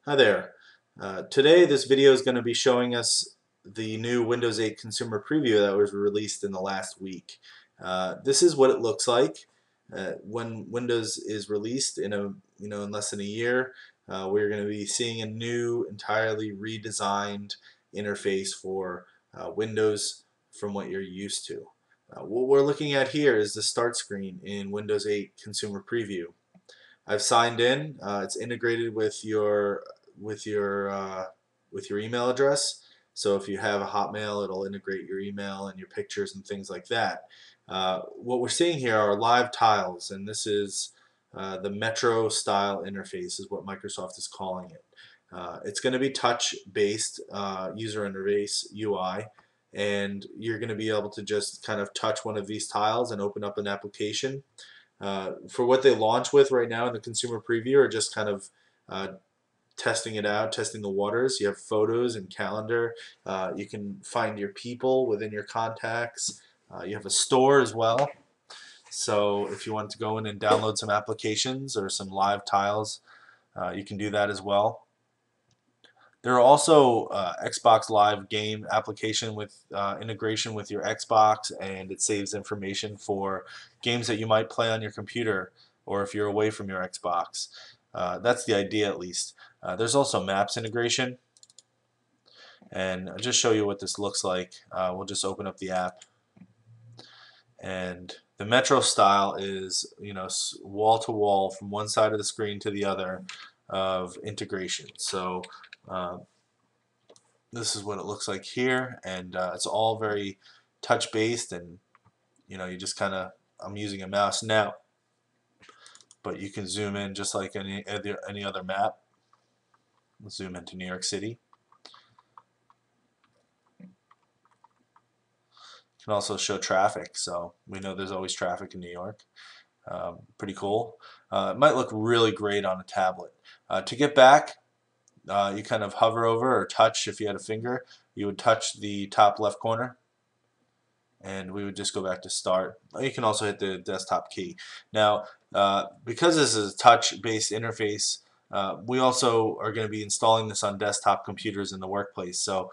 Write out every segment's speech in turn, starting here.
Hi there. Today this video is going to be showing us the new Windows 8 consumer preview that was released in the last week. This is what it looks like when Windows is released in less than a year. We're going to be seeing a new, entirely redesigned interface for Windows from what you're used to. What we're looking at here is the start screen in Windows 8 consumer preview. I've signed in. It's integrated with your with your email address. So if you have a Hotmail, it'll integrate your email and your pictures and things like that. What we're seeing here are live tiles, and this is the Metro style interface, is what Microsoft is calling it. It's going to be touch-based user interface UI, and you're going to be able to just kind of touch one of these tiles and open up an application. For what they launch with right now in the consumer preview are just kind of testing it out, testing the waters. You have photos and calendar. You can find your people within your contacts. You have a store as well. So if you want to go in and download some applications or some live tiles, you can do that as well. There are also Xbox Live game application with integration with your Xbox, and it saves information for games that you might play on your computer or if you're away from your Xbox. That's the idea, at least. There's also Maps integration, and I'll just show you what this looks like. We'll just open up the app, and the Metro style is, wall to wall from one side of the screen to the other of integration. So uh, this is what it looks like here, and it's all very touch based, and you just kind of, I'm using a mouse now, but you can zoom in just like any other map. Let's zoom into New York City. You can also show traffic, so we know there's always traffic in New York. Pretty cool. It might look really great on a tablet. To get back, you kind of hover over or touch. If you had a finger, you would touch the top left corner, and we would just go back to start. You can also hit the desktop key. Now, because this is a touch-based interface, we also are going to be installing this on desktop computers in the workplace. So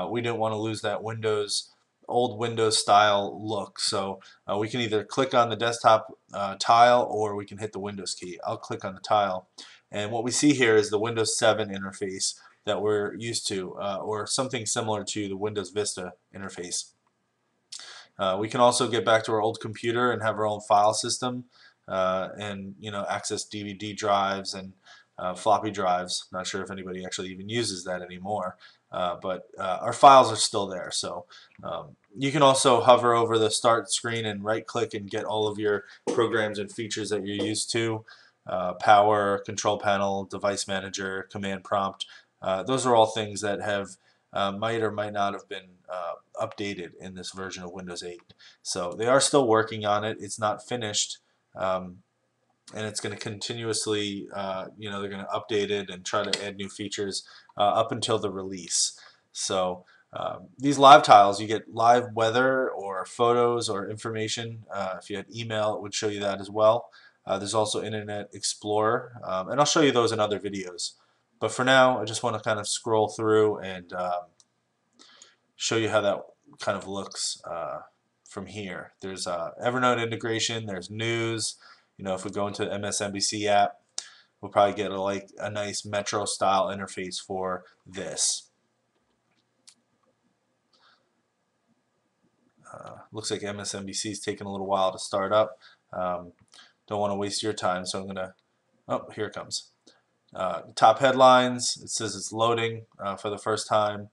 we didn't want to lose that old Windows style look. So we can either click on the desktop tile, or we can hit the Windows key. I'll click on the tile, and what we see here is the Windows 7 interface that we're used to, or something similar to the Windows Vista interface. We can also get back to our old computer and have our own file system, and access DVD drives and floppy drives. Not sure if anybody actually even uses that anymore, but our files are still there. So you can also hover over the start screen and right click and get all of your programs and features that you're used to. Power, control panel, device manager, command prompt. Those are all things that have might or might not have been updated in this version of Windows 8. So they are still working on it. It's not finished, and it's going to continuously, they're going to update it and try to add new features up until the release. So these live tiles, you get live weather or photos or information. If you had email, it would show you that as well. There's also Internet Explorer, and I'll show you those in other videos. But for now, I just want to kind of scroll through and show you how that kind of looks from here. There's Evernote integration. There's news. If we go into the MSNBC app, we'll probably get a nice Metro style interface for this. Looks like MSNBC is taking a little while to start up. Don't want to waste your time, so I'm gonna. Oh, here it comes. Top headlines. It says it's loading for the first time.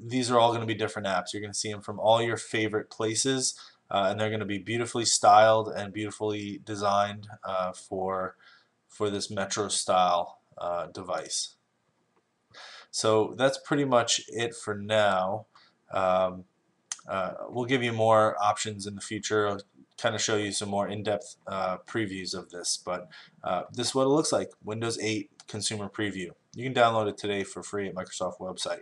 These are all going to be different apps. You're going to see them from all your favorite places, and they're going to be beautifully styled and beautifully designed for this Metro style device. So that's pretty much it for now. We'll give you more options in the future. I'll kind of show you some more in-depth previews of this, but this is what it looks like. Windows 8 Consumer Preview. You can download it today for free at Microsoft website.